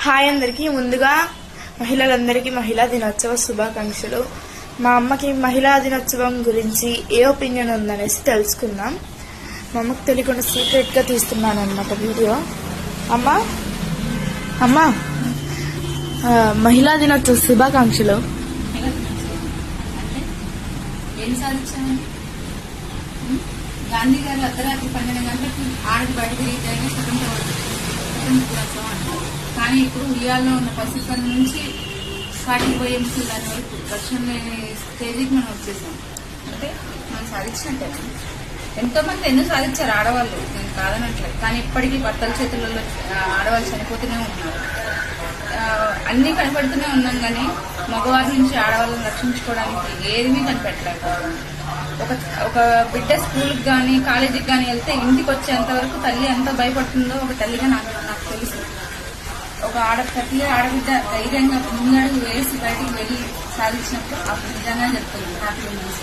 Hi అందరికీ. ముందుగా మహిళలందరికీ మహిళా దినోత్సవ శుభాకాంక్షలు. మా అమ్మకి మహిళా దినోత్సవం గురించి ఏ ఒపీనియన్ ఉందనేసి తెలుసుకుందాం. మా అమ్మకి తెలియకుండా సీక్రెట్గా తీస్తున్నాను అన్నమాట వీడియో. అమ్మా మహిళా దినోత్సవ శుభాకాంక్షలు. గాంధీ గారు అర్ధరాత్రి 12 గంటలకు ఆడది బయట తిరిగితేనే స్వతంత్ర దినోత్సవం అంటారు. కానీ ఇప్పుడు ఉయ్యాల్లో ఉన్న పసిపిల్లల నుంచి వాటికి పోయే ముసలిదాని వరకు రక్షణ లేని స్టేజ్కి మనం వచ్చేసాం. అంటే మనం సాధించినట్టే. ఎంతో మంది ఎన్నో సాధించారు ఆడవాళ్ళు, నేను కాదనట్లేదు. కానీ ఇప్పటికీ భర్తల చేతులలో ఆడవాళ్ళు చనిపోతూనే ఉన్నారు. అన్నీ కనపడుతూనే ఉన్నాం, కానీ మగవారి నుంచి ఆడవాళ్ళని రక్షించుకోవడానికి ఏమీ కనిపెట్టలేదు. ఒక బిడ్డ స్కూల్కి కానీ కాలేజీకి కానీ వెళ్తే ఇంటికి వచ్చేంత వరకు తల్లి ఎంత భయపడుతుందో ఒక తల్లిగా నాకు తెలుసు. ప్రతి ఆడబిడ్డ ధైర్యంగా ముందడుగు వేసి బయటికి వెళ్ళి సాధించినప్పుడు అప్పుడు నిజంగా చెప్తుంది హ్యాపీ న్యూస్.